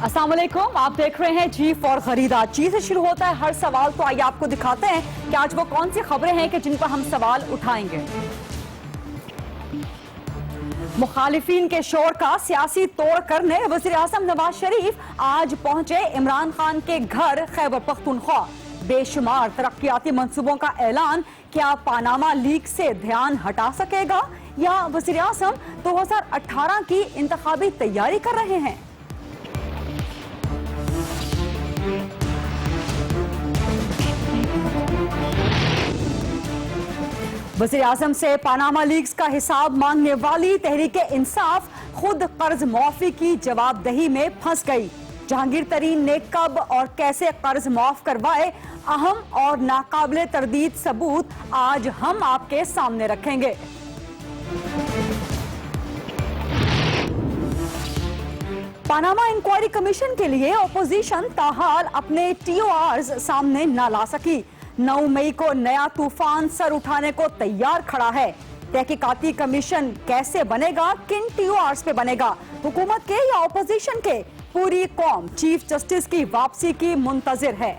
अस्सलाम वालेकुम, आप देख रहे हैं जी फॉर खरीदा। जी से शुरू होता है हर सवाल, तो आइए आपको दिखाते हैं कि आज वो कौन सी खबरें हैं कि जिन पर हम सवाल उठाएंगे। मुखालिफिन के शोर का सियासी तोड़ करने वज़ीर आज़म नवाज शरीफ आज पहुंचे इमरान खान के घर खैबर पख्तूनख्वा। बेशुमार तरक्याती मंसूबों का ऐलान। क्या पानामा लीक से ध्यान हटा सकेगा या वज़ीर आज़म 2018 की इंतखाबी तैयारी कर रहे हैं? वज़ीर आज़म से पानामा लीक्स का हिसाब मांगने वाली तहरीक इंसाफ खुद कर्ज मुआफी की जवाबदही में फंस गई। जहांगीर तरीन ने कब और कैसे कर्ज माफ करवाए, अहम और नाकाबिले तरदीद सबूत आज हम आपके सामने रखेंगे। पानामा इंक्वायरी कमीशन के लिए अपोजिशन ताहाल अपने TORs सामने न ला सकी। 9 मई को नया तूफान सर उठाने को तैयार खड़ा है। तहकीकाती कमीशन कैसे बनेगा, किन TORs पे बनेगा, हुकूमत के या अपोजिशन के? पूरी कौम चीफ जस्टिस की वापसी की मुंतजिर है।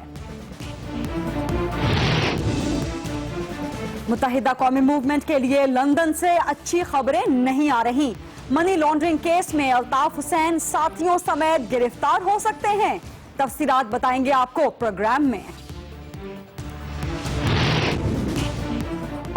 मुत्तहिदा कौमी मूवमेंट के लिए लंदन से अच्छी खबरें नहीं आ रही। मनी लॉन्ड्रिंग केस में अल्ताफ हुसैन साथियों समेत गिरफ्तार हो सकते हैं। तफसीलात बताएंगे आपको प्रोग्राम में।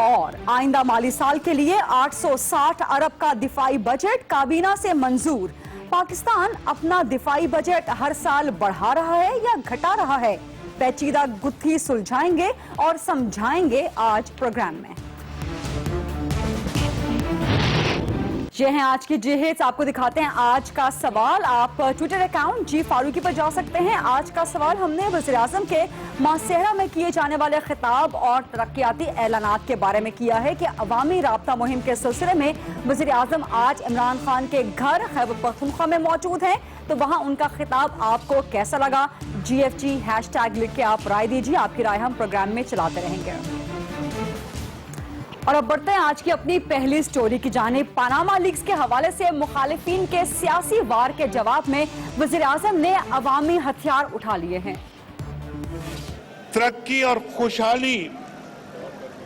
और आइंदा माली साल के लिए 860 अरब का दिफाई बजट काबीना से मंजूर। पाकिस्तान अपना दिफाई बजट हर साल बढ़ा रहा है या घटा रहा है? पेचीदा गुत्थी सुलझाएंगे और समझाएंगे आज प्रोग्राम में। ये हैं आज की जी हिट्स। आपको दिखाते हैं आज का सवाल। आप ट्विटर अकाउंट जी फारूकी पर जा सकते हैं। आज का सवाल हमने वज़ीर आज़म के मासेहरा में किए जाने वाले खिताब और तरक्याती ऐलानात के बारे में किया है कि अवामी राब्ता मुहिम के सिलसिले में वज़ीर आज़म आज इमरान खान के घर खैबर पख्तूनख्वा में मौजूद हैं, तो वहाँ उनका खिताब आपको कैसा लगा? GFG हैशटैग लिख के आप राय दीजिए। आपकी राय हम प्रोग्राम में चलाते रहेंगे। और अब बढ़ते हैं आज की अपनी पहली स्टोरी की जानिब। पानामा लीक्स के हवाले से मुखालिफिन के सियासी वार के जवाब में वज़ीर आज़म ने अवामी हथियार उठा लिए हैं। तरक्की और खुशहाली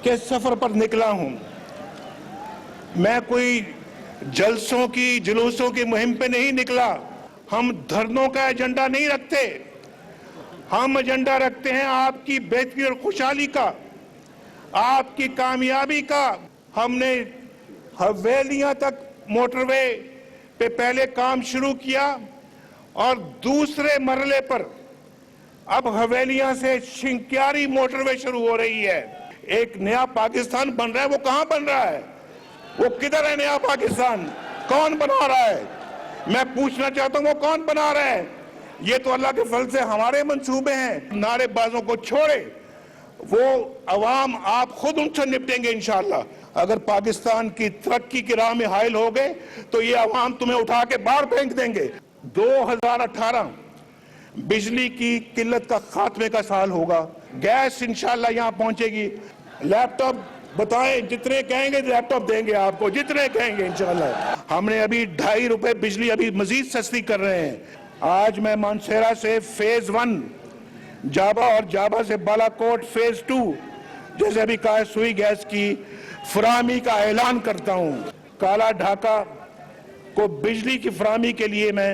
के सफर पर निकला हूं। मैं कोई जलसों की जुलूसों की मुहिम पे नहीं निकला। हम धरनों का एजेंडा नहीं रखते। हम एजेंडा रखते हैं आपकी बेहतरी और खुशहाली का, आपकी कामयाबी का। हमने हवेलियां तक मोटरवे पे पहले काम शुरू किया और दूसरे मरले पर अब हवेलियां से शिंक्यारी मोटरवे शुरू हो रही है। एक नया पाकिस्तान बन रहा है। वो कहां बन रहा है? वो किधर है नया पाकिस्तान? कौन बना रहा है? मैं पूछना चाहता हूं वो कौन बना रहा है? ये तो अल्लाह के फल से हमारे मंसूबे हैं। नारेबाजों को छोड़े, वो अवाम आप खुद उनसे निपटेंगे इंशाअल्लाह। अगर पाकिस्तान की तरक्की की राह में हाइल हो गए तो ये अवाम तुम्हें उठा के बाहर फेंक देंगे। 2018 बिजली की किल्लत का खात्मे का साल होगा। गैस इंशाअल्लाह यहाँ पहुंचेगी। लैपटॉप बताएं, जितने कहेंगे लैपटॉप देंगे आपको, जितने कहेंगे इंशाअल्लाह। हमने अभी 2.5 रुपए बिजली अभी मजीद सस्ती कर रहे हैं। आज मैं मानसेरा से फेज 1 जाबा और जाबा से बालाकोट फेज 2 जैसे अभी कहा सुई गैस की फराहमी का ऐलान करता हूं। काला ढाका को बिजली की फराहमी के लिए मैं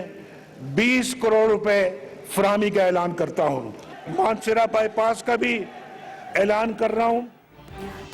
20 करोड़ रुपए फराहमी का ऐलान करता हूं। मानसेरा बाईपास का भी ऐलान कर रहा हूं।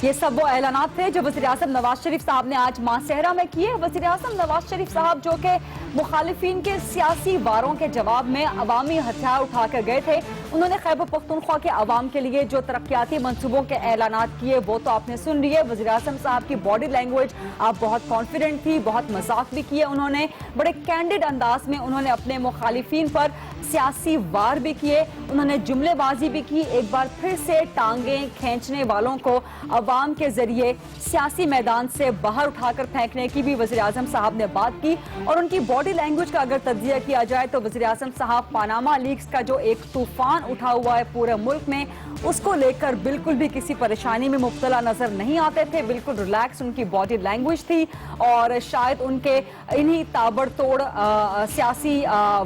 ये सब वो ऐलानात थे जो वज़ीर आज़म नवाज शरीफ साहब ने आज मासेहरा में किए। वज़ीर आज़म नवाज शरीफ साहब जो कि मुखालिफिन के सियासी वारों के जवाब में अवामी हथियार उठा कर गए थे, उन्होंने खैबर पख्तूनख्वा के अवाम के लिए जो तरक्याती मंसूबों के ऐलानात किए वो तो आपने सुन लिए। वज़ीर आज़म साहब की बॉडी लैंग्वेज आप बहुत कॉन्फिडेंट थी, बहुत मजाक भी किए उन्होंने, बड़े कैंडिड अंदाज में उन्होंने अपने मुखालिफिन पर सियासी वार भी किए, उन्होंने जुमलेबाजी भी की। एक बार फिर से टांगें खींचने वालों को अवाम के जरिए सियासी मैदान से बाहर उठाकर फेंकने की भी वज़ीर आज़म साहब ने बात की। और उनकी बॉडी लैंग्वेज का अगर तज्जिया किया जाए तो वज़ीर आज़म साहब पानामा लीक्स का जो एक तूफान उठा हुआ है पूरे मुल्क में, उसको लेकर बिल्कुल भी किसी परेशानी में मुब्तला नजर नहीं आते थे। बिल्कुल रिलैक्स उनकी बॉडी लैंग्वेज थी और शायद उनके इन्हीं ताबड़तोड़ सियासी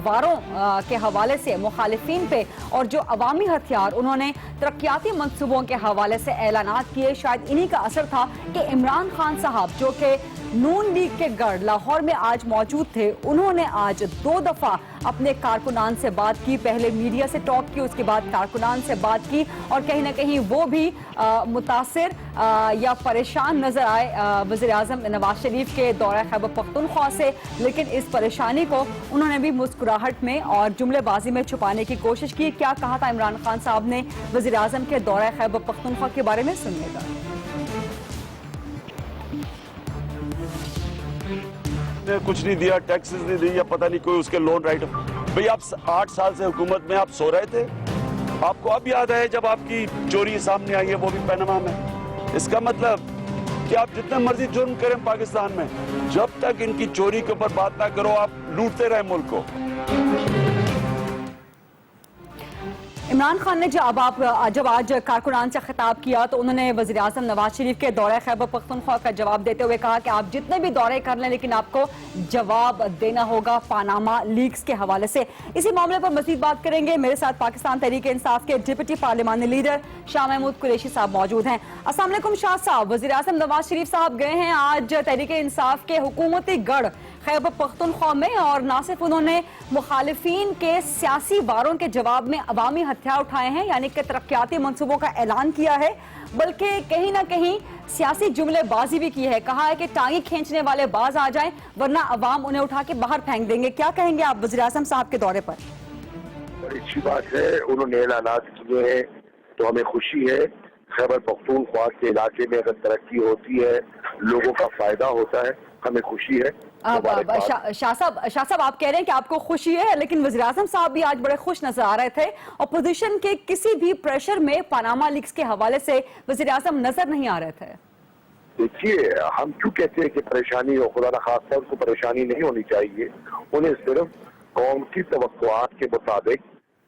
वारों के हवाले से मुखालिफिन पे और जो अवामी हथियार उन्होंने तरक्याती मंसूबों के हवाले से ऐलानात किए, शायद इन्हीं का असर था कि इमरान खान साहब जो कि नून लीग के गढ़ लाहौर में आज मौजूद थे, उन्होंने आज 2 दफा अपने कारकुनान से बात की। पहले मीडिया से टॉक की, उसके बाद कारकुनान से बात की और कहीं ना कहीं वो भी मुतासिर या परेशान नजर आए वज़ीर आज़म नवाज शरीफ के दौरे खैबर पख्तूनख्वा से, लेकिन इस परेशानी को उन्होंने भी मुस्कुराहट में और जुमलेबाजी में छुपाने की कोशिश की। क्या कहा था इमरान खान साहब ने वज़ीर आज़म के दौरे खैबर पख्तूनख्वा के बारे में, सुनिएगा। कुछ नहीं दिया, टैक्सेस नहीं दिया, पता नहीं कोई उसके लोन राइट। भाई आप 8 साल से हुकूमत में आप सो रहे थे, आपको अब याद है जब आपकी चोरी सामने आई है, वो भी पनामा में। इसका मतलब कि आप जितना मर्जी जुर्म करें पाकिस्तान में, जब तक इनकी चोरी के ऊपर बात ना करो, आप लूटते रहे मुल्क को। इमरान खान ने जब आज कारकुनान से खिताब किया तो उन्होंने वज़ीर आज़म नवाज शरीफ के दौरे खैबर पख्तूनख्वा का जवाब देते हुए कहा कि आप जितने भी दौरे कर लें, लेकिन आपको जवाब देना होगा पनामा लीक्स के हवाले से। इसी मामले पर मज़ीद बात करेंगे। मेरे साथ पाकिस्तान तहरीक इंसाफ के डिप्टी पार्लिमानी लीडर शाह महमूद कुरैशी साहब मौजूद हैं। अस्सलाम वालेकुम शाह साहब। वज़ीर आज़म नवाज शरीफ साहब गए हैं आज तहरीक इंसाफ के हुकूमती गढ़ खैबर पख्तूनख्वा में, और ना सिर्फ उन्होंने मुखालिफिन के सियासी वारों के जवाब में अवामी हथियार उठाए हैं, यानी कि तरक्याती मंसूबों का ऐलान किया है, बल्कि कहीं ना कहीं सियासी जुमलेबाजी भी की है। कहा है कि टांगी खींचने वाले बाज आ जाएं वरना अवाम उन्हें उठा के बाहर फेंक देंगे। क्या कहेंगे आप वज़ीर आज़म साहब के दौरे पर? बड़ी अच्छी बात है, उन्होंने ऐलानात किए हैं तो हमें खुशी है। खैबर पख्तूनख्वा के इलाके में अगर तरक्की होती है, लोगों का फायदा होता है, हमें खुशी है। शाह साहब आप कह रहे हैं कि आपको खुशी है, लेकिन वज़ीर आज़म साहब भी आज बड़े खुश नजर आ रहे थे। अपोजिशन के किसी भी प्रेशर में पनामा लीक्स के हवाले से वज़ीर आज़म नजर नहीं आ रहे थे। देखिए, हम क्यों कहते हैं कि परेशानी हो, खुदा न खास्ता उनको परेशानी नहीं होनी चाहिए। उन्हें सिर्फ कौम की तवक्कुआत के मुताबिक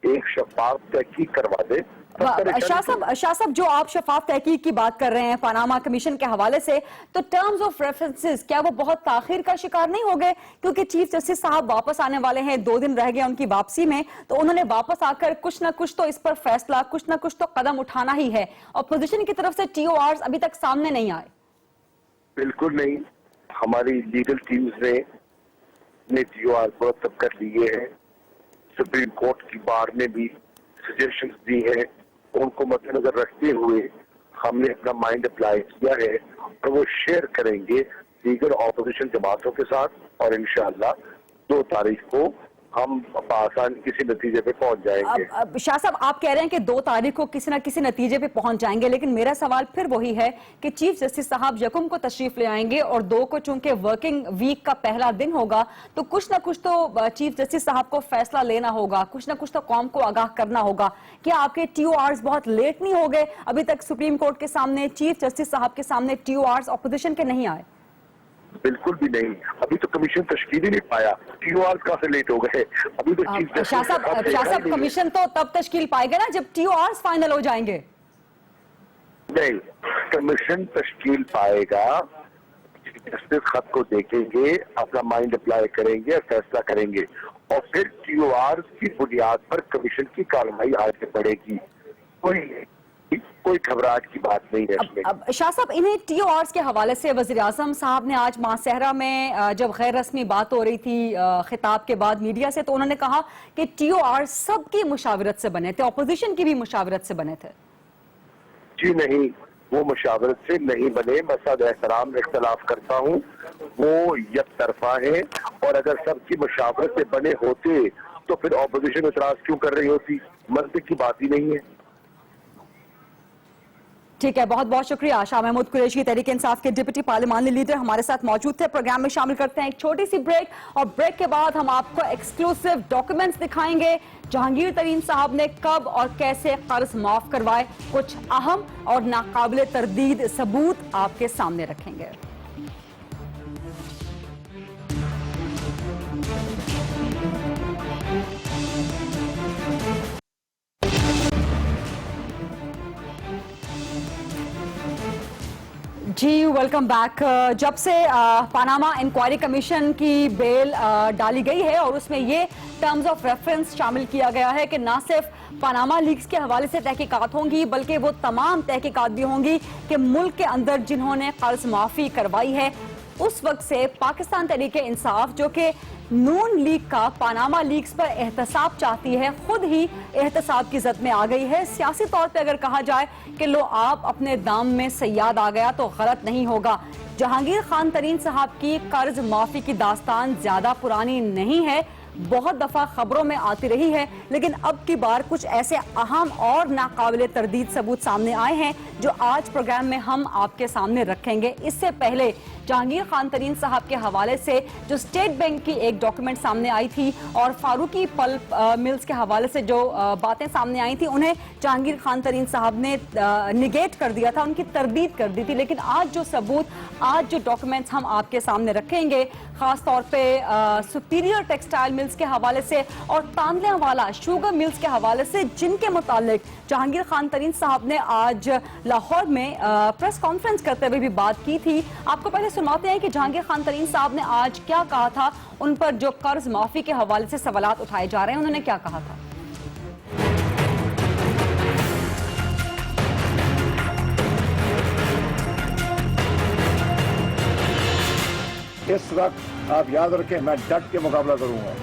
एक शफाफ तहकीक करवा दे। शाह साहब, जो आप शफाफ तहकीक की बात कर रहे हैं पनामा कमीशन के हवाले से, तो टर्म्स ऑफ रेफरेंसेस क्या वो बहुत ताखिर का शिकार नहीं हो गए? क्योंकि चीफ जस्टिस साहब वापस आने वाले हैं, 2 दिन रह गए उनकी वापसी में, तो उन्होंने वापस आकर कुछ ना कुछ तो इस पर फैसला, कुछ ना कुछ तो कदम उठाना ही है। अपोजिशन की तरफ से TORs अभी तक सामने नहीं आए। बिल्कुल नहीं, हमारी लीगल टीम्स ने TOR मुरतब कर लिए हैं। सुप्रीम कोर्ट की बार ने भी सजेशंस दी है, उनको मद्देनजर रखते हुए हमने अपना माइंड अप्लाई किया है और वो शेयर करेंगे दीगर ऑपोजिशन जमातों के साथ, और इंशाअल्लाह 2 तारीख को हम आसान किसी नतीजे पे पहुंच जाएंगे। शाह साहब, आप कह रहे हैं कि 2 तारीख को किसी न किसी नतीजे पे पहुंच जाएंगे, लेकिन मेरा सवाल फिर वही है कि चीफ जस्टिस साहब यकम को तशरीफ ले आएंगे और 2 को चूंकि वर्किंग वीक का पहला दिन होगा, तो कुछ ना कुछ तो चीफ जस्टिस साहब को फैसला लेना होगा, कुछ ना कुछ तो कौम को आगाह करना होगा। क्या आपके TORs बहुत लेट नहीं हो गए? अभी तक सुप्रीम कोर्ट के सामने, चीफ जस्टिस साहब के सामने TORs अपोजिशन के नहीं आए? बिल्कुल भी नहीं, अभी तो कमीशन तश्कील ही नहीं पाया। TOR कहाँ से लेट हो गए? अभी तो शाह साहब, कमीशन तो तब तश्कील पाएगा ना जब TORs फाइनल हो जाएंगे। नहीं, कमीशन तश्कील पाएगा, जस्टिस खत को देखेंगे, अपना माइंड अप्लाई करेंगे और फैसला करेंगे, और फिर TORs की बुनियाद पर कमीशन की कार्रवाई आगे बढ़ेगी। कोई घबराहट की बात नहीं है इसमें। अब शाह साहब, इन्हें TORs के हवाले से वज़ीर आज़म साहब ने आज मासहरा में जब गैर रस्मी बात हो रही थी खिताब के बाद मीडिया से, तो उन्होंने कहा कि TORs सबकी मुशावरत से बने थे, अपोजिशन की भी मुशावरत से बने थे। जी नहीं, वो मुशावरत से नहीं बने। मैं सद एहतराम इख्तलाफ करता हूँ, वो एक तरफा है, और अगर सबकी मुशावरत से बने होते तो फिर अपोजिशन इतराज क्यों कर रही होती? मंतिक की बात ही नहीं है। ठीक है, बहुत बहुत शुक्रिया। शाह महमूद कुरैशी तहरीक इंसाफ के डिप्टी पार्लिमानी लीडर हमारे साथ मौजूद थे। प्रोग्राम में शामिल करते हैं एक छोटी सी ब्रेक, और ब्रेक के बाद हम आपको एक्सक्लूसिव डॉक्यूमेंट्स दिखाएंगे। जहांगीर तरीन साहब ने कब और कैसे कर्ज माफ करवाए, कुछ अहम और नाकाबिले तरदीद सबूत आपके सामने रखेंगे। जी वेलकम बैक। जब से पानामा इंक्वायरी कमीशन की बेल डाली गई है और उसमें ये टर्म्स ऑफ रेफरेंस शामिल किया गया है कि ना सिर्फ पानामा लीक्स के हवाले से तहकीकात होंगी बल्कि वो तमाम तहकीकात भी होंगी कि मुल्क के अंदर जिन्होंने कर्ज माफी करवाई है, उस वक्त से पाकिस्तान तहरीक इंसाफ जो कि नून लीग का पानामा लीक्स पर एहतसाब चाहती है, खुद ही एहतसाब की जद में आ गई है। सियासी तौर पे अगर कहा जाए कि लो आप अपने दाम में सयाद आ गया तो गलत नहीं होगा। जहांगीर खान तरीन साहब की कर्ज माफी की दास्तान ज्यादा पुरानी नहीं है, बहुत दफा खबरों में आती रही है, लेकिन अब की बार कुछ ऐसे अहम और नाकाबिले तरदीद सबूत सामने आए हैं जो आज प्रोग्राम में हम आपके सामने रखेंगे। इससे पहले जहांगीर खान तरीन साहब के हवाले से जो स्टेट बैंक की एक डॉक्यूमेंट सामने आई थी और फारूकी पल्प मिल्स के हवाले से जो बातें सामने आई थी, उन्हें जहांगीर खान तरीन साहब ने निगेट कर दिया था, उनकी तरदीद कर दी थी। लेकिन आज जो सबूत, आज जो डॉक्यूमेंट्स हम आपके सामने रखेंगे, खास तौर पे सुपीरियर टेक्सटाइल मिल्स के हवाले से और तांदलेवाला शुगर मिल्स के हवाले से, जिनके मुतालिक जहांगीर खान तरीन साहब ने आज लाहौर में प्रेस कॉन्फ्रेंस करते हुए भी बात की थी। आपको पहले सुनाते हैं कि जहांगीर खान तरीन साहब ने आज क्या कहा था, उन पर जो कर्ज माफी के हवाले से सवालात उठाए जा रहे हैं, उन्होंने क्या कहा था। इस वक्त आप याद रखें, मैं डट के मुकाबला करूंगा।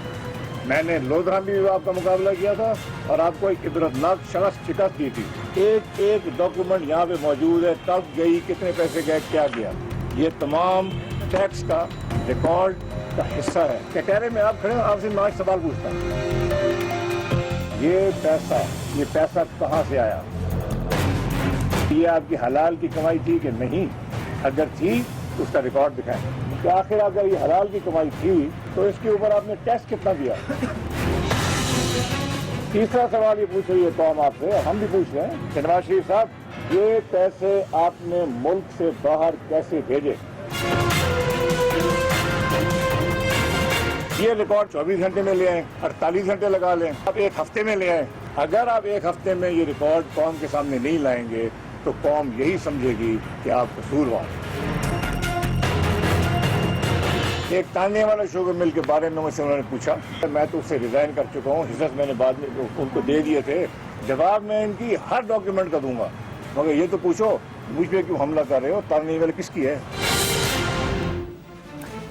मैंने लोधरा में भी आपका मुकाबला किया था और आपको एक इबरतनाक शिकस्त दी थी। एक एक डॉक्यूमेंट यहाँ पे मौजूद है, तब गई, कितने पैसे गए, क्या गया, ये तमाम टैक्स का रिकॉर्ड का हिस्सा है। कटहरे में आप खड़े हो, आपसे मैं सवाल पूछता हूँ, ये पैसा कहाँ से आया? ये आपकी हलाल की कमाई थी कि नहीं? अगर थी तो उसका रिकॉर्ड दिखाएं कि आखिर अगर ये हलाल की कमाई थी तो इसके ऊपर आपने टैक्स कितना दिया। तीसरा सवाल ये पूछ रही है कौम आपसे, हम भी पूछ रहे हैं, नवाज शरीफ साहब, ये पैसे आपने मुल्क से बाहर कैसे भेजे? ये रिकॉर्ड 24 घंटे में ले आए, 48 घंटे लगा लें, आप एक हफ्ते में ले आए। अगर आप एक हफ्ते में ये रिकॉर्ड कौम के सामने नहीं लाएंगे तो कौम यही समझेगी कि आप कसूरवार। एक ताने वाला शुगर मिल के बारे में मुझसे उन्होंने पूछा, मैं तो उससे रिजाइन कर चुका हूँ, हिस्सा मैंने बाद में उनको दे दिए थे। जवाब मैं इनकी हर डॉक्यूमेंट का दूंगा, मगर ये तो पूछो मुझ पे क्यों हमला कर रहे हो, ताने वाले किसकी है?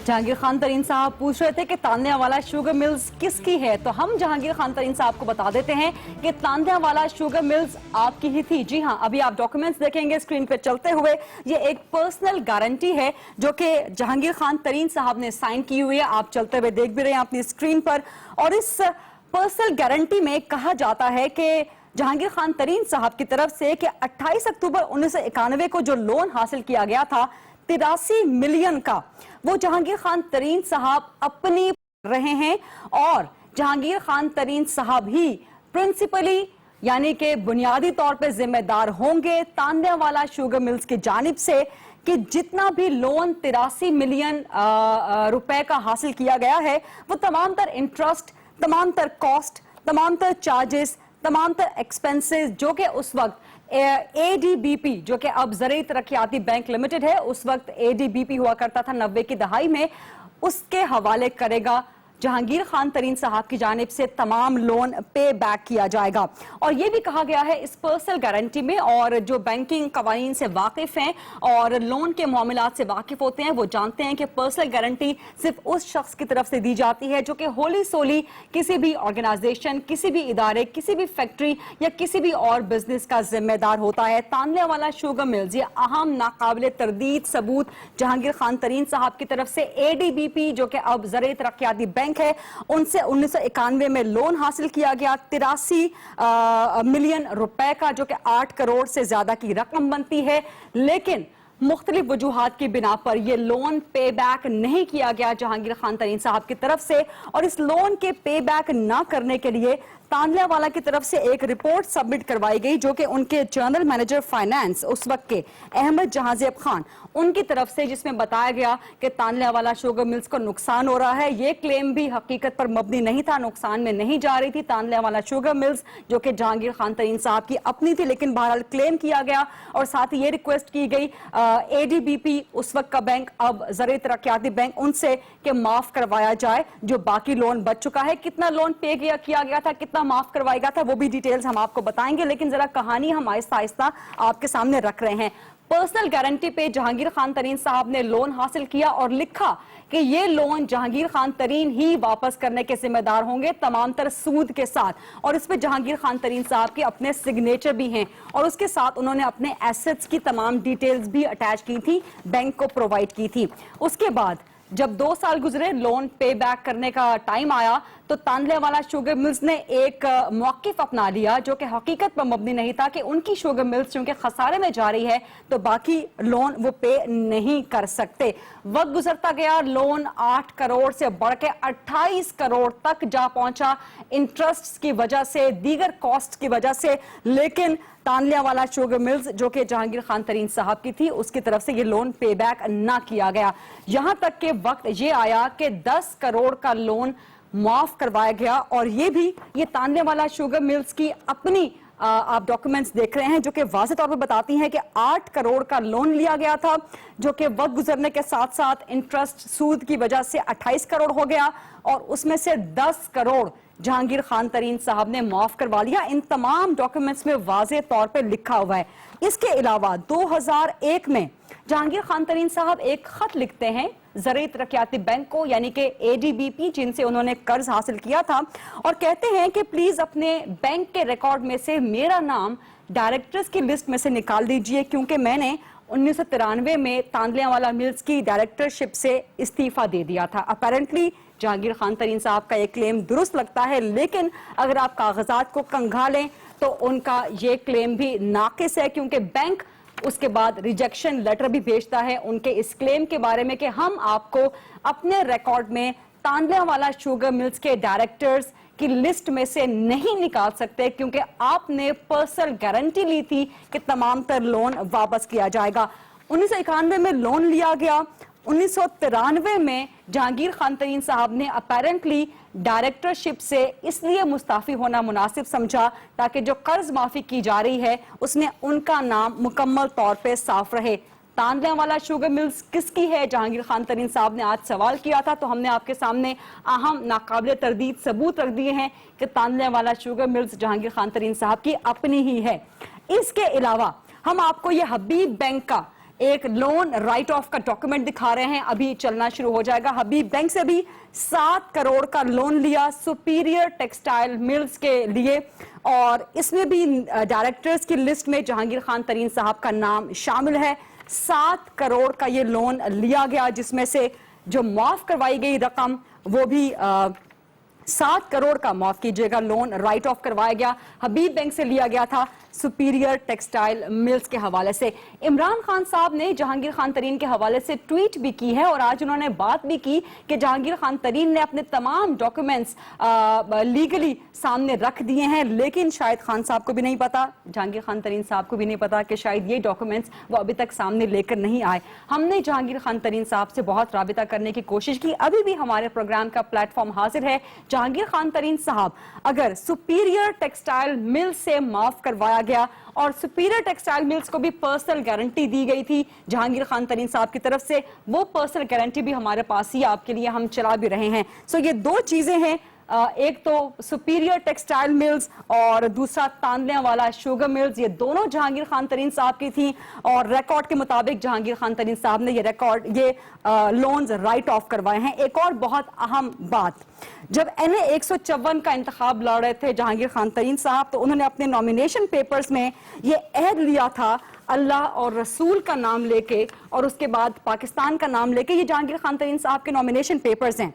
जहांगीर खान तरीन साहब पूछ रहे थे कि तांदलेवाला शुगर मिल्स किसकी है, तो हम जहांगीर खान तरीन साहब को बता देते हैं कि तांदलेवाला शुगर मिल्स आपकी ही थी। जी हाँ, अभी आप डॉक्यूमेंट्स देखेंगे स्क्रीन पे चलते हुए, ये एक पर्सनल गारंटी है जो कि जहांगीर खान तरीन साहब ने साइन की हुई है। आप चलते हुए देख भी रहे हैं अपनी स्क्रीन पर, और इस पर्सनल गारंटी में कहा जाता है कि जहांगीर खान तरीन साहब की तरफ से कि 28 अक्टूबर 1991 को जो लोन हासिल किया गया था 83 मिलियन का, वो जहांगीर खान तरीन साहब अपनी रहे हैं और जहांगीर खान तरीन साहब ही प्रिंसिपली यानी कि बुनियादी तौर पे जिम्मेदार होंगे तांदलेवाला शुगर मिल्स की जानिब से कि जितना भी लोन 83 मिलियन रुपए का हासिल किया गया है, वो तमाम तर इंटरेस्ट, तमाम तर कॉस्ट, तमाम तर चार्जेस, तमाम तर एक्सपेंसेस जो कि उस वक्त ADBP जो कि अब ज़राई तरक्याती बैंक लिमिटेड है, उस वक्त ADBP हुआ करता था 90 की दहाई में, उसके हवाले करेगा। जहांगीर खान तरीन साहब की जानिब से तमाम लोन पे बैक किया जाएगा। और ये भी कहा गया है इस पर्सनल गारंटी में, और जो बैंकिंग कवानीन से वाकिफ हैं और लोन के मामलात से वाकिफ होते हैं वो जानते हैं कि पर्सनल गारंटी सिर्फ उस शख्स की तरफ से दी जाती है जो कि होली सोली किसी भी ऑर्गेनाइजेशन, किसी भी इदारे, किसी भी फैक्ट्री या किसी भी और बिजनेस का जिम्मेदार होता है। तांदलेवाला शुगर मिल्स, ये अहम नाकाबिले तरदीद सबूत जहांगीर खान तरीन साहब की तरफ से ADBP जो कि अब ज़राई तरक्याती बैंक है, उनसे 1991 में लोन हासिल किया गया 83 मिलियन रुपए का, जो कि 8 करोड़ से ज्यादा की रकम बनती है। लेकिन मुख्तलिफ वजूहात की बिना पर यह लोन पे बैक नहीं किया गया जहांगीर खान तरीन साहब की तरफ से, और इस लोन के पे बैक ना करने के लिए तांदलिया वाला की तरफ से एक रिपोर्ट सबमिट करवाई गई जो कि उनके जनरल मैनेजर फाइनेंस उस वक्त के अहमद जहांजेब खान उनकी तरफ से, जिसमें बताया गया कि तांदलिया वाला शुगर मिल्स को नुकसान हो रहा है। ये क्लेम भी हकीकत पर मबनी नहीं था, नुकसान में नहीं जा रही थी तांदलिया वाला शुगर मिल्स, जो कि जहांगीर खान तरीन साहब की अपनी थी, लेकिन बहरहाल क्लेम किया गया और साथ ही ये रिक्वेस्ट की गई एडीबीपी उस वक्त का बैंक, अब ज़राई तरक्याती बैंक, उनसे कि माफ करवाया जाए जो बाकी लोन बच चुका है। कितना लोन पे किया गया था, कितना माफ करवाया गया था, वो भी डिटेल्स हम आपको बताएंगे, लेकिन जरा कहानी हम आहिस्ता आहिस्ता आपके सामने रख रहे हैं। पर्सनल गारंटी पे जहांगीर खान तरीन साहब ने लोन हासिल किया और लिखा कि ये लोन जहांगीर खान तरीन ही वापस करने के जिम्मेदार होंगे तमाम तर सूद के साथ, और इस पे जहांगीर खान तरीन साहब के अपने सिग्नेचर भी हैं और उसके साथ उन्होंने अपने एसेट्स की तमाम डिटेल्स भी अटैच की थी, बैंक को प्रोवाइड की थी। उसके बाद जब 2 साल गुजरे, लोन पे बैक करने का टाइम आया, तो तांदलिया वाला शुगर मिल्स ने एक मौकिफ अपना लिया जो कि हकीकत पर मबनी नहीं था कि उनकी शुगर मिल्स चूंकि खसारे में जा रही है तो बाकी लोन वो पे नहीं कर सकते। वक्त गुजरता गया, लोन 8 करोड़ से बढ़ के 28 करोड़ तक जा पहुंचा, इंटरेस्ट की वजह से, दीगर कॉस्ट की वजह से, लेकिन तांदलिया वाला शुगर मिल्स जो कि जहांगीर खान तरीन साहब की थी उसकी तरफ से ये लोन पे बैक ना किया गया। यहां तक के वक्त ये आया कि 10 करोड़ का लोन माफ करवाया गया, और ये तांदलिया वाला शुगर मिल्स की अपनी आप डॉक्यूमेंट्स देख रहे हैं जो कि वाज़ेह तौर पर बताती हैं कि 8 करोड़ का लोन लिया गया था जो कि वक्त गुजरने के साथ साथ इंटरेस्ट सूद की वजह से 28 करोड़ हो गया, और उसमें से 10 करोड़ जहांगीर खान तरीन साहब ने माफ करवा लिया। इन तमाम डॉक्यूमेंट्स में वाज़ेह तौर पे लिखा हुआ है। इसके अलावा 2001 में जहांगीर खान तरीन साहब एक खत लिखते हैं ज़राई तरक्याती बैंक को, यानी कि एडीबीपी, जिनसे उन्होंने कर्ज हासिल किया था, और कहते हैं कि प्लीज अपने बैंक के रिकॉर्ड में से मेरा नाम डायरेक्टर्स की लिस्ट में से निकाल दीजिए, क्योंकि मैंने 1993 में तांदलिया वाला मिल्स की डायरेक्टरशिप से इस्तीफा दे दिया था। अपेरेंटली जहांगीर खान तरीन साहब का ये क्लेम दुरुस्त लगता है, लेकिन अगर आप कागजात को कंघालें तो उनका ये क्लेम भी नाकिस है, क्योंकि बैंक उसके बाद रिजेक्शन लेटर भी भेजता है उनके इस क्लेम के बारे में कि हम आपको अपने रिकॉर्ड में तांदलिया वाला शुगर मिल्स के डायरेक्टर्स की लिस्ट में से नहीं निकाल सकते, क्योंकि आपने पर्सनल गारंटी ली थी कि तमाम तर लोन वापस किया जाएगा। 1991 में लोन लिया गया। 1993 में जहांगीर खान तरीन साहब ने अपेरेंटली डायरेक्टरशिप से इसलिए मुस्ताफी होना मुनासिब समझा ताकि जो कर्ज माफी की जा रही है उसमें उनका नाम मुकम्मल तौर पे साफ रहे। तांदलिया वाला शुगर मिल्स किसकी है, जहांगीर खान तरीन साहब ने आज सवाल किया था, तो हमने आपके सामने अहम नाकाबिल तरदीद सबूत रख दिए हैं कि तांदलिया वाला शुगर मिल्स जहांगीर खान तरीन साहब की अपनी ही है। इसके अलावा हम आपको ये हबीब बैंक का एक लोन राइट ऑफ का डॉक्यूमेंट दिखा रहे हैं, अभी चलना शुरू हो जाएगा। हबीब बैंक से भी 7 करोड़ का लोन लिया सुपीरियर टेक्सटाइल मिल्स के लिए, और इसमें भी डायरेक्टर्स की लिस्ट में जहांगीर खान तरीन साहब का नाम शामिल है। 7 करोड़ का ये लोन लिया गया, जिसमें से जो माफ करवाई गई रकम वो भी 7 करोड़ का, माफ कीजिएगा, लोन राइट ऑफ करवाया गया, हबीब बैंक से लिया गया था सुपीरियर टेक्सटाइल मिल्स के हवाले से। इमरान खान साहब ने जहांगीर खान तरीन के हवाले से ट्वीट भी की है और आज उन्होंने बात भी की कि जहांगीर खान तरीन ने अपने तमाम डॉक्यूमेंट्स लीगली सामने रख दिए हैं, लेकिन शायद खान साहब को भी नहीं पता, जहांगीर खान तरीन साहब को भी नहीं पता कि शायद ये डॉक्यूमेंट्स वो अभी तक सामने लेकर नहीं आए। हमने जहांगीर खान तरीन साहब से बहुत राबिता करने की कोशिश की, अभी भी हमारे प्रोग्राम का प्लेटफॉर्म हाजिर है। जहांगीर खान तरीन साहब अगर सुपीरियर टेक्सटाइल मिल से माफ करवाया गया, और सुपीरियर टेक्सटाइल मिल्स को भी पर्सनल गारंटी दी गई थी जहांगीर खान तरीन साहब की तरफ से, वो पर्सनल गारंटी भी हमारे पास ही आपके लिए हम चला भी रहे हैं। सो ये 2 चीजें हैं, एक तो सुपीरियर टेक्सटाइल मिल्स और दूसरा तांदलिया वाला शुगर मिल्स, ये दोनों जहांगीर खान तरीन साहब की थी, और रिकॉर्ड के मुताबिक जहांगीर खान तरीन साहब ने ये लोन्स राइट ऑफ करवाए हैं। एक और बहुत अहम बात, जब NA 154 का इंतखाब लड़ रहे थे जहांगीर खान तरीन साहब, तो उन्होंने अपने नॉमिनेशन पेपर्स में ये अहद लिया था अल्लाह और रसूल का नाम लेके, और उसके बाद पाकिस्तान का नाम लेके। ये जहांगीर खान तरीन साहब के नॉमिनेशन पेपर्स हैं,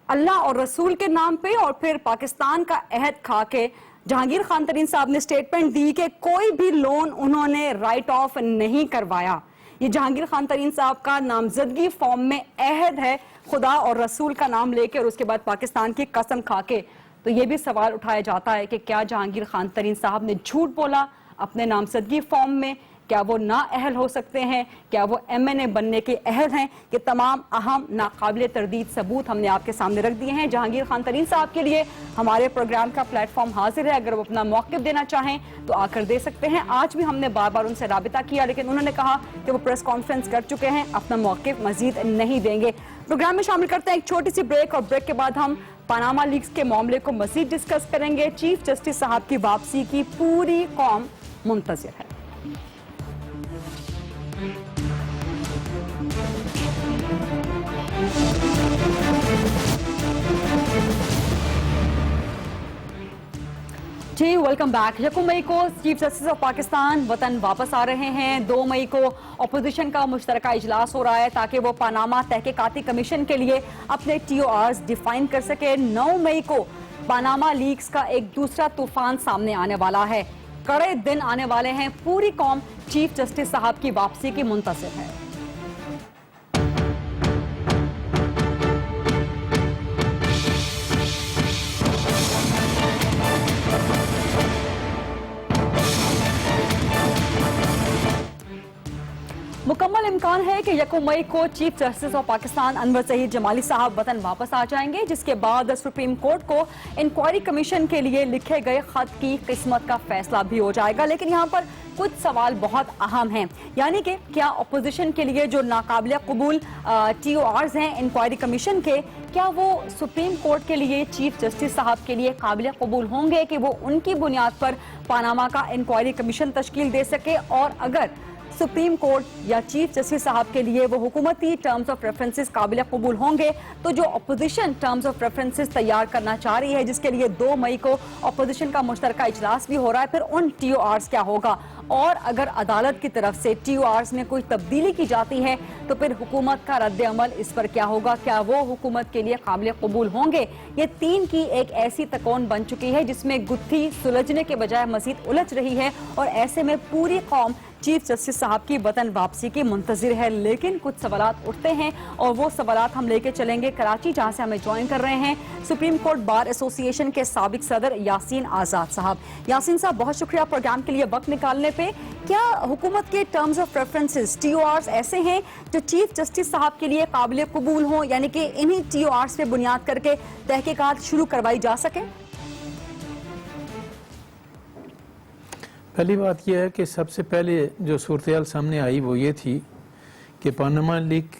अल्लाह और रसूल के नाम पे और फिर पाकिस्तान का अहद खा के जहांगीर खान तरीन साहब ने स्टेटमेंट दी कि कोई भी लोन उन्होंने राइट ऑफ नहीं करवाया। ये जहांगीर खान तरीन साहब का नामजदगी फॉर्म में अहद है खुदा और रसूल का नाम लेके और उसके बाद पाकिस्तान की कसम खा के। تو یہ بھی سوال اٹھایا جاتا ہے کہ کیا جہانگیر خان ترین صاحب نے جھوٹ بولا اپنے نامزدگی فارم میں؟ کیا وہ نااہل ہو سکتے ہیں؟ کیا وہ MNA بننے کے اہل ہیں؟ یہ تمام اہم ناقابل تردید ثبوت ہم نے آپ کے سامنے رکھ دیے ہیں۔ جہانگیر خان ترین صاحب کے لیے ہمارے پروگرام کا پلیٹ فارم حاضر ہے، اگر وہ اپنا موقف دینا چاہیں تو آ کر دے سکتے ہیں۔ آج بھی ہم نے بار بار ان سے رابطہ کیا، لیکن انہوں نے کہا کہ وہ پریس کانفرنس کر چکے ہیں، اپنا موقف مزید نہیں دیں گے۔ پروگرام میں شامل کرتے ہیں ایک چھوٹی سی بریک، اور بریک کے بعد ہم پاناما لیکس کے معاملے کو مزید ڈسکس کریں گے۔ چیف جسٹس صاحب کی واپسی کی پوری قوم منتظر ہے۔ جی ویلکم بیک۔ 1 مئی کو چیف جسٹس آف پاکستان وطن واپس آ رہے ہیں۔ 2 مئی کو اپوزیشن کا مشترکہ اجلاس ہو رہا ہے تاکہ وہ پاناما تحقیقاتی کمیشن کے لیے اپنے TORs ڈیفائن کر سکے۔ 9 مئی کو پاناما لیکس کا ایک دوسرا طوفان سامنے آنے والا ہے، کڑے دن آنے والے ہیں۔ پوری قوم چیف جسٹس صاحب کی واپسی کی منتظر ہے۔ مکمل امکان ہے کہ 1 مئی کو چیف جسٹس آف پاکستان انور سعید جمالی صاحب وطن واپس آ جائیں گے، جس کے بعد سپریم کورٹ کو انکوائری کمیشن کے لیے لکھے گئے خط کی قسمت کا فیصلہ بھی ہو جائے گا۔ لیکن یہاں پر کچھ سوال بہت اہم ہیں، یعنی کہ کیا اپوزیشن کے لیے جو ناقابل قبول TORs ہیں انکوائری کمیشن کے، کیا وہ سپریم کورٹ کے لیے چیف جسٹس صاحب کے لیے قابل قبول ہوں گے کہ وہ ان کی بنیاد پر پاناما کا انکوائری کمیشن تشکیل دے سکے؟ اور اگر سپریم کورٹ یا چیف جسٹس صاحب کے لیے وہ حکومتی ٹرمز آف ریفرنسز قابل قبول ہوں گے، تو جو اپوزیشن ٹرمز آف ریفرنسز تیار کرنا چاہ رہی ہے، جس کے لیے 2 مئی کو اپوزیشن کا مشترکہ اجلاس بھی ہو رہا ہے، پھر ان TORs کیا ہوگا؟ اور اگر عدالت کی طرف سے TORs میں کوئی تبدیلی کی جاتی ہے تو پھر حکومت کا رد عمل اس پر کیا ہوگا؟ کیا وہ حکومت کے لیے قابل قبول ہوں گے؟ یہ 3 کی ایک ایسی تکون بن چکی ہے جس میں گتھی سلجھنے کے بجائے مزید الجھ رہی ہے، اور ایسے میں پوری قوم چیف جسٹس صاحب کی وطن واپسی کی منتظر ہے۔ لیکن کچھ سوالات اٹھتے ہیں، اور وہ سوالات ہم لے کے چلیں گے کراچی، جہاں سے ہمیں جوائن کر رہے ہیں سپریم کورٹ بار ایسوسی ایشن کے سابق صدر یاسین آزاد صاحب۔ یاسین صاحب بہت شکریہ پروگرام کے لیے وقت نکالنے پہ۔ کیا حکومت کے ٹرمز آف ریفرنسز TORs ایسے ہیں جو چیف جسٹس صاحب کے لیے قابل قبول ہوں، یعنی کہ انہی TORs پہ بنیاد کر کے تحقیقات شروع کروائی جا سکے؟ پہلی بات یہ ہے کہ سب سے پہلے جو صورتحال سامنے آئی وہ یہ تھی کہ پاناما لیک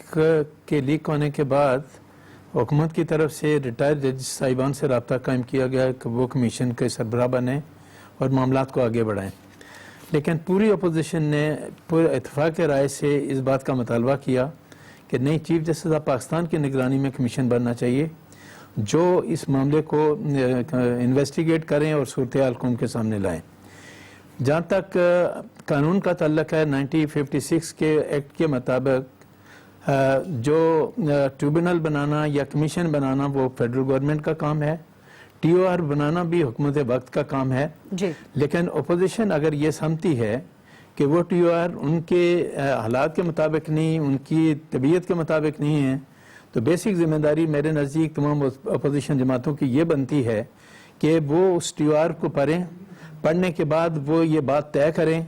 کے لیک ہونے کے بعد حکومت کی طرف سے ریٹائر جج صاحبان سے رابطہ قائم کیا گیا کہ وہ کمیشن کے سربراہ بنیں اور معاملات کو آگے بڑھائیں، لیکن پوری اپوزیشن نے پورے اتفاق رائے سے اس بات کا مطالبہ کیا کہ نہیں، چیف جسٹس آف پاکستان کی نگرانی میں کمیشن بننا چاہیے جو اس معاملے کو انویسٹیگیٹ کریں اور صورتحال کو ان کے سامنے لائیں۔ جہاں تک قانون کا تعلق ہے، 1956 کے ایکٹ کے مطابق جو ٹریبونل بنانا یا کمیشن بنانا وہ فیڈرل گورنمنٹ کا کام ہے، TOR بنانا بھی حکومت وقت کا کام ہے۔ جی لیکن اپوزیشن اگر یہ سمجھتی ہے کہ وہ TOR ان کے حالات کے مطابق نہیں، ان کی طبیعت کے مطابق نہیں ہے، تو بیسک ذمہ داری میرے نزدیک تمام اپوزیشن جماعتوں کی یہ بنتی ہے کہ وہ اس TOR کو پڑھیں، پڑھنے کے بعد وہ یہ بات طے کریں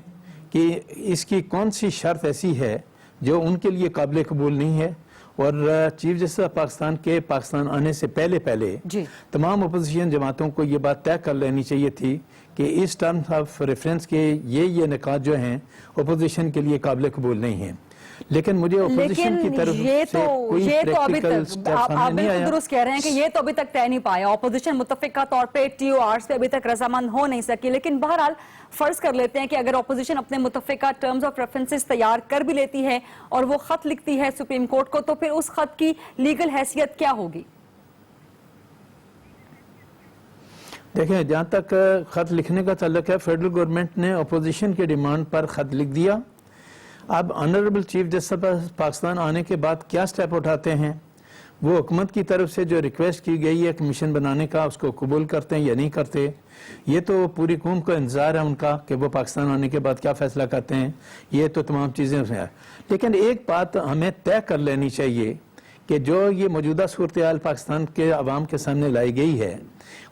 کہ اس کی کون سی شرط ایسی ہے جو ان کے لیے قابل قبول نہیں ہے، اور چیف جسٹس آف پاکستان کے پاکستان آنے سے پہلے جی تمام اپوزیشن جماعتوں کو یہ بات طے کر لینی چاہیے تھی کہ اس ٹرمز آف ریفرنس کے یہ نکات جو ہیں اپوزیشن کے لیے قابل قبول نہیں ہیں۔ لیکن مجھے اپوزیشن کی طرف سے کوئی پریکٹیکل سٹیپ سامنے نہیں آیا۔ درست کہہ رہے ہیں کہ یہ تو ابھی تک طے نہیں پایا، اپوزیشن متفقہ طور پہ TORs پہ ابھی تک رضامند ہو نہیں سکی، لیکن بہرحال فرض کر لیتے ہیں کہ اگر اپوزیشن اپنے متفقہ ٹرمز آف ریفرنسز تیار کر بھی لیتی ہے اور وہ خط لکھتی ہے سپریم کورٹ کو، تو پھر اس خط کی لیگل حیثیت کیا ہوگی؟ دیکھیں، جہاں تک خط لکھنے کا تعلق ہے، فیڈرل گورنمنٹ نے اپوزیشن کے ڈیمانڈ پر خط لکھ دیا۔ اب آنریبل چیف جسٹس پاکستان آنے کے بعد کیا سٹیپ اٹھاتے ہیں، وہ حکومت کی طرف سے جو ریکویسٹ کی گئی ہے کمیشن بنانے کا، اس کو قبول کرتے ہیں یا نہیں کرتے، یہ تو پوری قوم کو انتظار ہے ان کا کہ وہ پاکستان آنے کے بعد کیا فیصلہ کرتے ہیں۔ یہ تو تمام چیزیں ہیں، لیکن ایک بات ہمیں طے کر لینی چاہیے کہ جو یہ موجودہ صورتحال پاکستان کے عوام کے سامنے لائی گئی ہے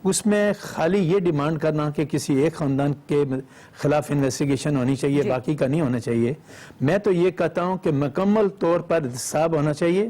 اس میں خالی یہ ڈیمانڈ کرنا کہ کسی ایک خاندان کے خلاف انویسٹیگیشن ہونی چاہیے باقی کا نہیں ہونا چاہیے. میں تو یہ کہتا ہوں کہ مکمل طور پر احتساب ہونا چاہیے,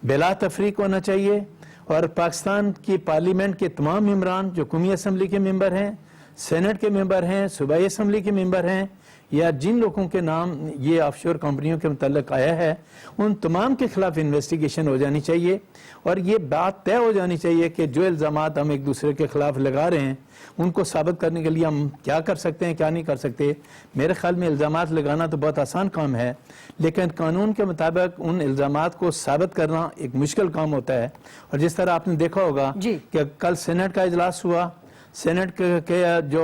بلا تفریق ہونا چاہیے, اور پاکستان کی پارلیمنٹ کے تمام ممبران جو قومی اسمبلی کے ممبر ہیں, سینٹ کے ممبر ہیں, صوبائی اسمبلی کے ممبر ہیں, یا جن لوگوں کے نام یہ آف شور کمپنیوں کے متعلق آیا ہے, ان تمام کے خلاف انویسٹیگیشن ہو جانی چاہیے. اور یہ بات طے ہو جانی چاہیے کہ جو الزامات ہم ایک دوسرے کے خلاف لگا رہے ہیں ان کو ثابت کرنے کے لیے ہم کیا کر سکتے ہیں, کیا نہیں کر سکتے. میرے خیال میں الزامات لگانا تو بہت آسان کام ہے, لیکن قانون کے مطابق ان الزامات کو ثابت کرنا ایک مشکل کام ہوتا ہے. اور جس طرح آپ نے دیکھا ہوگا کہ کل سینٹ کا اجلاس ہوا, سینٹ کے جو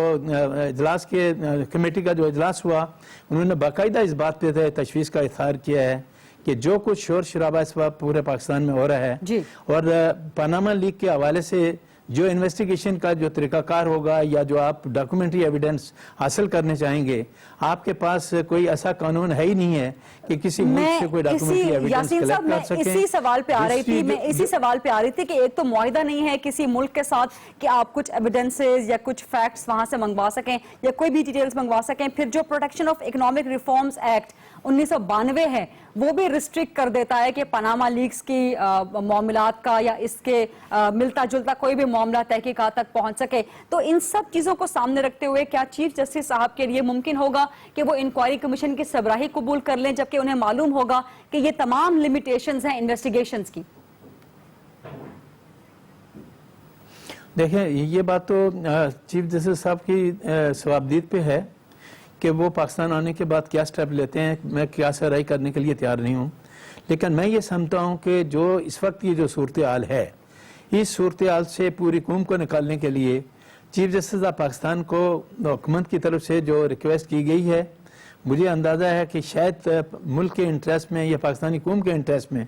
اجلاس کے کمیٹی کا جو اجلاس ہوا, انہوں نے باقاعدہ اس بات پہ تشویش کا اظہار کیا ہے کہ جو کچھ شور شرابہ اس وقت پورے پاکستان میں ہو رہا ہے اور پاناما لیک کے حوالے سے جو انویسٹیگیشن کا جو طریقہ کار ہوگا یا جو آپ ڈاکومنٹری ایویڈنس حاصل کرنے چاہیں گے, آپ کے پاس کوئی ایسا قانون ہے ہی نہیں ہے کہ کسی ملک سے کوئی ڈاکومنٹری ایویڈنس کلیکٹ کر سکیں. اسی سوال پہ آ رہی تھی کہ ایک تو معاہدہ نہیں ہے کسی ملک کے ساتھ کہ آپ کچھ ایویڈنسز یا کچھ فیکٹس وہاں سے منگوا سکیں یا کوئی بھی ڈیٹیلز منگوا سکیں. پھر جو protection of economic reforms act 1992 ہے وہ بھی ریسٹرکٹ کر دیتا ہے کہ پاناما لیکس کی معاملات کا یا اس کے ملتا جلتا کوئی بھی معاملہ تحقیقات تک پہنچ سکے. تو ان سب چیزوں کو سامنے رکھتے ہوئے کیا چیف جسٹس صاحب کے لیے ممکن ہوگا کہ وہ انکوائری کمیشن کی سربراہی قبول کر لیں جبکہ انہیں معلوم ہوگا کہ یہ تمام لمیٹیشنز ہیں انویسٹیگیشنز کی؟ دیکھیں, یہ بات تو چیف جسٹس صاحب کی ثوابدید پہ ہے کہ وہ پاکستان آنے کے بعد کیا سٹیپ لیتے ہیں. میں کیا رائے کرنے کے لیے تیار نہیں ہوں, لیکن میں یہ سمجھتا ہوں کہ جو اس وقت کی جو صورتحال ہے, اس صورتحال سے پوری قوم کو نکالنے کے لیے چیف جسٹس آف پاکستان کو حکومت کی طرف سے جو ریکویسٹ کی گئی ہے, مجھے اندازہ ہے کہ شاید ملک کے انٹرسٹ میں یا پاکستانی قوم کے انٹرسٹ میں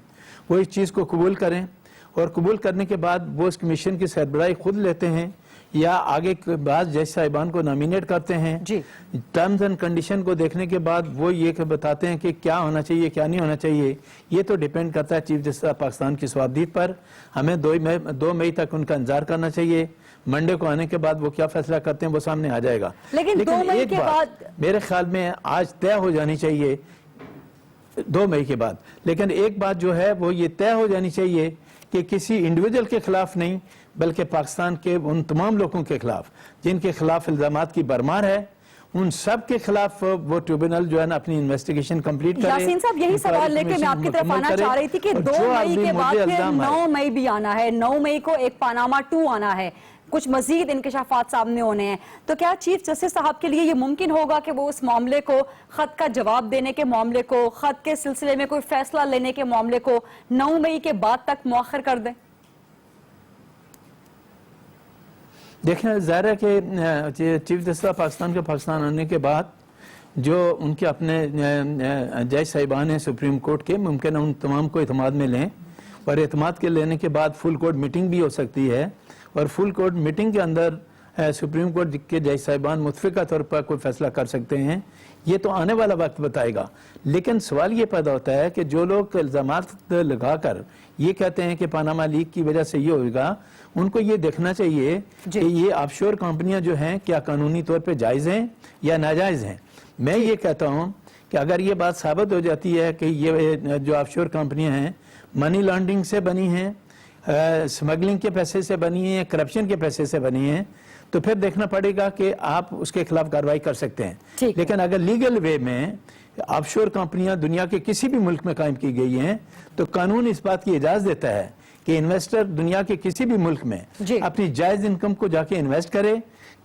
وہ اس چیز کو قبول کریں, اور قبول کرنے کے بعد وہ اس کمیشن کی سربراہی خود لیتے ہیں یا آگے بعض جج صاحبان کو نامینیٹ کرتے ہیں. ٹرمز اینڈ کنڈیشن کو دیکھنے کے بعد وہ یہ کہ بتاتے ہیں کہ کیا ہونا چاہیے کیا نہیں ہونا چاہیے. یہ تو ڈیپینڈ کرتا ہے چیف جسٹس پاکستان کی ثوابدید پر. ہمیں 2 مئی تک ان کا انتظار کرنا چاہیے. منڈے کو آنے کے بعد وہ کیا فیصلہ کرتے ہیں وہ سامنے آ جائے گا. لیکن 2 مئی کے بعد میرے خیال میں آج طے ہو جانی چاہیے 2 مئی کے بعد. لیکن ایک بات جو ہے وہ یہ طے ہو جانی چاہیے کہ کسی انڈیویجل کے خلاف نہیں بلکہ پاکستان کے ان تمام لوگوں کے خلاف جن کے خلاف الزامات کی بھرمار ہے, ان سب کے خلاف وہ ٹریبونل جو ہے نا اپنی انویسٹیگیشن کمپلیٹ کرے. یاسین صاحب, یہی سوال لے کے میں آپ کی طرف آنا چاہ رہی تھی کہ 2 مئی کے بعد پھر 9 مئی بھی آنا ہے. 9 مئی کو ایک پاناما 2 آنا ہے, کچھ مزید انکشافات سامنے ہونے ہیں. تو کیا چیف جسٹس صاحب کے لیے یہ ممکن ہوگا کہ وہ اس معاملے کو, خط کا جواب دینے کے معاملے کو, خط کے سلسلے میں کوئی فیصلہ لینے کے معاملے کو 9 مئی کے بعد تک مؤخر کر دیں؟ دیکھیں, ظاہر ہے کہ چیف جسٹس پاکستان کے پاکستان آنے کے بعد جو ان کے اپنے جج صاحبان ہیں سپریم کورٹ کے, ممکن ہے ان تمام کو اعتماد میں لیں, اور اعتماد کے لینے کے بعد فل کورٹ میٹنگ بھی ہو سکتی ہے, اور فل کورٹ میٹنگ کے اندر سپریم کورٹ کے جج صاحبان متفقہ طور پر کوئی فیصلہ کر سکتے ہیں. یہ تو آنے والا وقت بتائے گا. لیکن سوال یہ پیدا ہوتا ہے کہ جو لوگ الزامات لگا کر یہ کہتے ہیں کہ پاناما لیک کی وجہ سے یہ ہوگا, ان کو یہ دیکھنا چاہیے کہ یہ آف شور کمپنیاں جو ہیں کیا قانونی طور پہ جائز ہیں یا ناجائز ہیں. میں یہ کہتا ہوں کہ اگر یہ بات ثابت ہو جاتی ہے کہ یہ جو آف شور کمپنیاں ہیں منی لانڈرنگ سے بنی ہیں, سمگلنگ کے پیسے سے بنی ہیں, کرپشن کے پیسے سے بنی ہیں, تو پھر دیکھنا پڑے گا کہ آپ اس کے خلاف کارروائی کر سکتے ہیں. لیکن اگر لیگل وے میں آف شور کمپنیاں دنیا کے کسی بھی ملک میں قائم کی گئی ہیں تو قانون اس بات کی اجازت دیتا ہے کہ انویسٹر دنیا کے کسی بھی ملک میں اپنی جائز انکم کو جا کے انویسٹ کرے,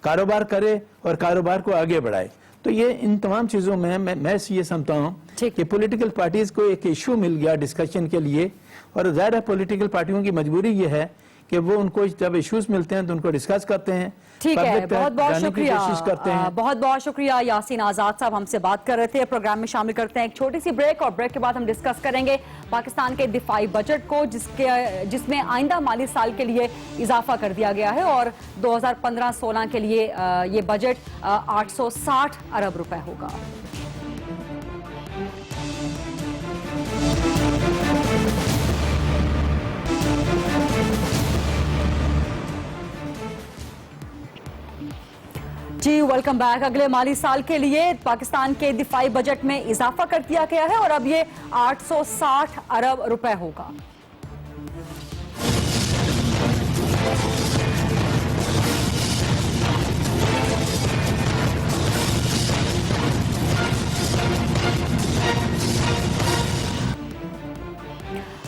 کاروبار کرے اور کاروبار کو آگے بڑھائے. تو یہ ان تمام چیزوں میں میں یہ سمجھتا ہوں کہ پولیٹیکل پارٹیز کو ایک ایشو مل گیا ڈسکشن کے لیے, اور ظاہر ہے پولیٹیکل پارٹیوں کی مجبوری یہ ہے کہ وہ ان کو جب ایشوز ملتے ہیں تو ان کو ڈسکس کرتے ہیں. ٹھیک ہے, بہت بہت شکریہ, بہت بہت شکریہ یاسین آزاد صاحب ہم سے بات کر رہے تھے. پروگرام میں شامل کرتے ہیں ایک چھوٹی سی بریک, اور بریک کے بعد ہم ڈسکس کریں گے پاکستان کے دفاعی بجٹ کو جس میں آئندہ مالی سال کے لیے اضافہ کر دیا گیا ہے, اور 2015-16 کے لیے یہ بجٹ 860 ارب روپے ہوگا. जी वेलकम बैक। अगले माली साल के लिए पाकिस्तान के दिफाई बजट में इजाफा कर दिया गया है और अब ये 860 अरब रुपए होगा।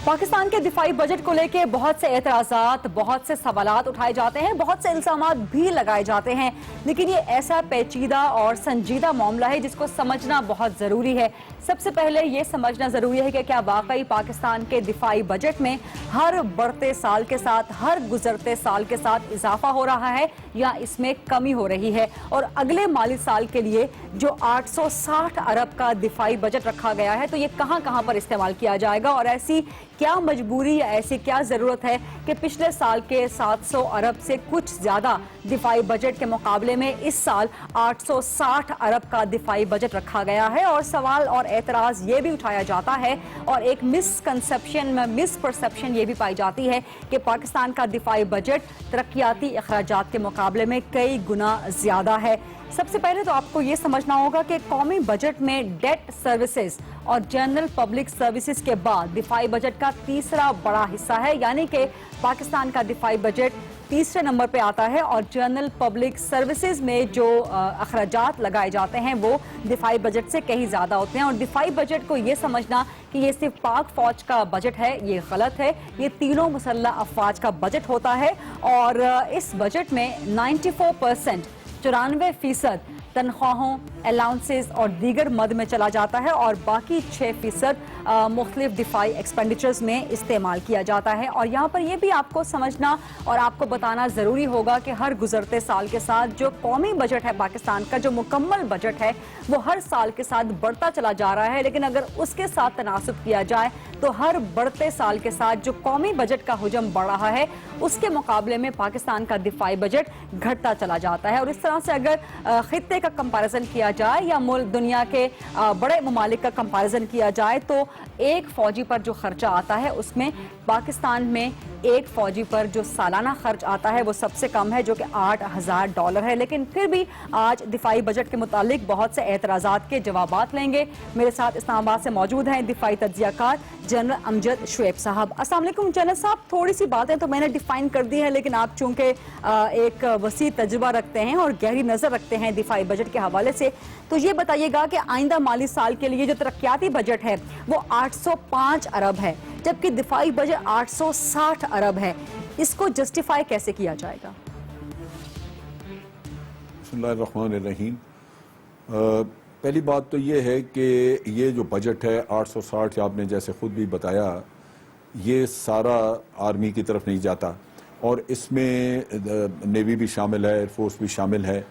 पाकिस्तान के दिफाई बजट को लेकर बहुत से एतराजात, बहुत से सवालात उठाए जाते हैं, बहुत से इल्जामात भी लगाए जाते हैं, लेकिन ये ऐसा पेचीदा और संजीदा मामला है जिसको समझना बहुत ज़रूरी है। सबसे पहले ये समझना ज़रूरी है कि क्या वाकई पाकिस्तान के दिफाई बजट में हर बढ़ते साल के साथ, हर गुजरते साल के साथ इजाफा हो रहा है या इसमें कमी हो रही है। और अगले माली साल के लिए जो 860 अरब का दिफाई बजट रखा गया है तो ये कहाँ कहाँ पर इस्तेमाल किया जाएगा और ऐसी क्या मजबूरी या ऐसी क्या जरूरत है कि पिछले साल के 700 अरब से कुछ ज्यादा दिफाई बजट के मुकाबले में इस साल 860 अरब का दिफाई बजट रखा गया है। और सवाल और एतराज ये भी उठाया जाता है और एक मिसपरसेप्शन ये भी पाई जाती है कि पाकिस्तान का दिफाई बजट तरक्याती अखराजात के मुकाबले में कई गुना ज्यादा है। सबसे पहले तो आपको ये समझना होगा कि कौमी बजट में डेट सर्विसेज और जनरल पब्लिक सर्विसेज के बाद दिफाई बजट का तीसरा बड़ा हिस्सा है, यानी कि पाकिस्तान का दिफाई बजट तीसरे नंबर पे आता है और जनरल पब्लिक सर्विसेज में जो अखराजात लगाए जाते हैं वो दिफाई बजट से कहीं ज़्यादा होते हैं। और दिफाई बजट को ये समझना कि ये सिर्फ पाक फौज का बजट है, ये गलत है। ये तीनों मुसल्लह अफवाज का बजट होता है और इस बजट में 94% 94% तनख्वाहों, अलाउंसेस और दीगर मद में चला जाता है और बाकी 6% मुख्तलिफ दिफाई एक्सपेंडिचर्स में इस्तेमाल किया जाता है। और यहाँ पर यह भी आपको समझना और आपको बताना ज़रूरी होगा कि हर गुजरते साल के साथ जो कौमी बजट है पाकिस्तान का, जो मुकम्मल बजट है, वो हर साल के साथ बढ़ता चला जा रहा है। लेकिन अगर उसके साथ तनासब किया जाए तो हर बढ़ते साल के साथ जो कौमी बजट का हुजम बढ़ रहा है उसके मुकाबले में पाकिस्तान का दिफाई बजट घटता चला जाता है। और इस तरह से अगर खित्ते का कंपैरिजन किया जाए या दुनिया के बड़े ममालिक का कंपैरिजन किया जाए तो एक फौजी पर जो खर्चा आता है उसमें पाकिस्तान में एक फौजी पर जो सालाना खर्च आता है वो सबसे कम है, जो कि $8,000 है। लेकिन फिर भी आज दिफाई बजट के मुतालिक बहुत से एतराज़ात के जवाबात लेंगे। मेरे साथ इस्लामाबाद से मौजूद हैं दिफाई तज्जियाकार जनरल अमजद शुएब साहब। अस्सलाम वालेकुम जनरल साहब, थोड़ी सी बातें तो मैंने डिफाइन कर दी है, लेकिन आप चूंकि एक वसी तजुर्बा रखते हैं और गहरी नज़र रखते हैं दिफाई बजट के हवाले से, तो ये बताइएगा कि आइंदा माली साल के लिए जो तरक्याती बजट है वो 805 अरब है, जबकि दिफाई बजट 860 अरब है। इसको जस्टिफाई कैसे किया जाएगा? बिस्मिल्लाहिर्रहमानिर्रहीम। पहली बात तो ये है कि ये जो बजट है 860, आपने जैसे खुद भी बताया, ये सारा आर्मी की तरफ नहीं जाता और इसमें नेवी भी शामिल है, एयरफोर्स भी शामिल है।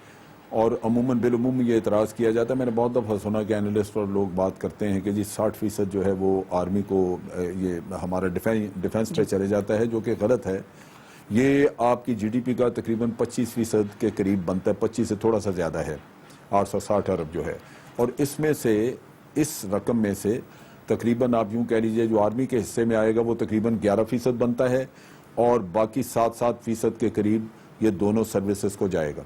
और अमूमन बिलअमूम ये इतराज़ किया जाता है, मैंने बहुत दफ़ा सुना कि एनालिस्ट और लोग बात करते हैं कि जी 60% जो है वो आर्मी को ये हमारा डिफेंस पे चले जाता है, जो कि गलत है। ये आपकी जीडीपी का तकरीबन 25% के करीब बनता है, 25 से थोड़ा सा ज़्यादा है 860 अरब जो है। और इसमें से, इस रकम में से तकरीबन आप यूँ कह लीजिए जो आर्मी के हिस्से में आएगा वो तकरीबन 11% बनता है और बाकी 7% के करीब ये दोनों सर्विसेज को जाएगा।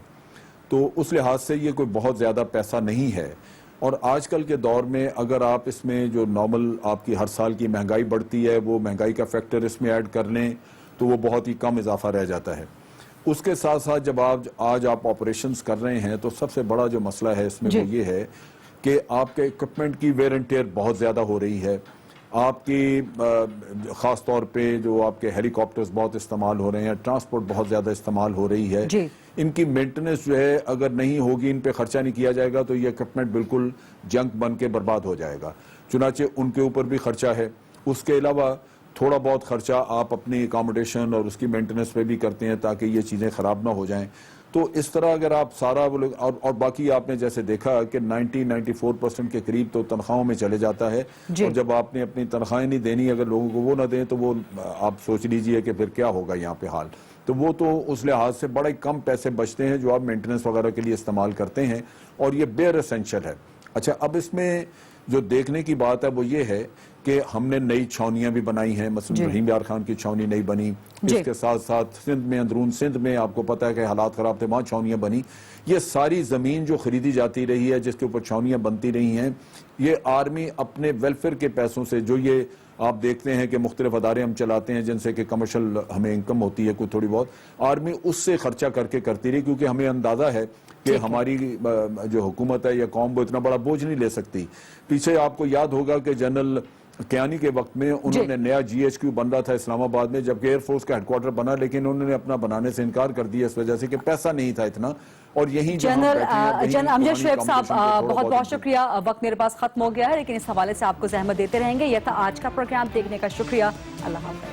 तो उस लिहाज से ये कोई बहुत ज़्यादा पैसा नहीं है। और आजकल के दौर में अगर आप इसमें जो नॉर्मल आपकी हर साल की महंगाई बढ़ती है वो महंगाई का फैक्टर इसमें ऐड कर लें तो वो बहुत ही कम इजाफा रह जाता है। उसके साथ साथ जब आज आप ऑपरेशंस कर रहे हैं तो सबसे बड़ा जो मसला है इसमें वो ये है कि आपके इक्विपमेंट की वेयर एंड टेयर बहुत ज़्यादा हो रही है। आपकी ख़ास तौर पे जो आपके हेलीकॉप्टर्स बहुत इस्तेमाल हो रहे हैं, ट्रांसपोर्ट बहुत ज़्यादा इस्तेमाल हो रही है, इनकी मेंटेनेंस जो है अगर नहीं होगी, इन पे खर्चा नहीं किया जाएगा तो ये इक्विपमेंट बिल्कुल जंक बन के बर्बाद हो जाएगा। चुनाचे उनके ऊपर भी खर्चा है। उसके अलावा थोड़ा बहुत खर्चा आप अपनी अकोमोडेशन और उसकी मेंटेनेंस पे भी करते हैं ताकि ये चीज़ें ख़राब ना हो जाएं। तो इस तरह अगर आप सारा और बाकी आपने जैसे देखा कि 90-94% के करीब तो तनख्वाहों में चले जाता है। और जब आपने अपनी तनख्वाहें नहीं देनी, अगर लोगों को वो ना दें तो वो आप सोच लीजिए कि फिर क्या होगा यहाँ पे हाल। तो वो तो उस लिहाज से बड़े कम पैसे बचते हैं जो आप मेंटेनेंस वगैरह के लिए इस्तेमाल करते हैं और ये बेयर एसेंशियल है। अच्छा, अब इसमें जो देखने की बात है वो ये है کہ ہم نے نئی چھاونیاں بھی بنائی ہیں، مثلا رحیم یار خان کی چھاونی نہیں بنی، اس کے ساتھ ساتھ سندھ میں، اندرون سندھ میں آپ کو پتا ہے کہ حالات خراب تھے، وہاں چھاونیاں بنی. یہ ساری زمین جو خریدی جاتی رہی ہے، جس کے اوپر چھاونیاں بنتی رہی ہیں، یہ آرمی اپنے ویلفیئر کے پیسوں سے، جو یہ آپ دیکھتے ہیں کہ مختلف ادارے ہم چلاتے ہیں جن سے کہ کمرشل ہمیں انکم ہوتی ہے کوئی تھوڑی بہت، آرمی اس سے خرچہ کر کے کرتی رہی، کیونکہ ہمیں اندازہ ہے کہ ہماری جو حکومت ہے یا قوم وہ اتنا بڑا بوجھ نہیں لے سکتی. پیچھے آپ کو یاد ہوگا کہ جنرل کیانی کے وقت میں انہوں نے نیا جی ایچ کیو بن رہا تھا اسلام آباد میں، جبکہ ایئر فورس کا ہیڈ کوارٹر بنا، لیکن انہوں نے اپنا بنانے سے انکار کر دیا اس وجہ سے کہ پیسہ نہیں تھا اتنا. اور یہیں جنرل امجد شعیب صاحب بہت بہت شکریہ. وقت میرے پاس ختم ہو گیا ہے، لیکن اس حوالے سے آپ کو زحمت دیتے رہیں گے. یہ تھا آج کا پروگرام، دیکھنے کا شکریہ. اللہ حافظ.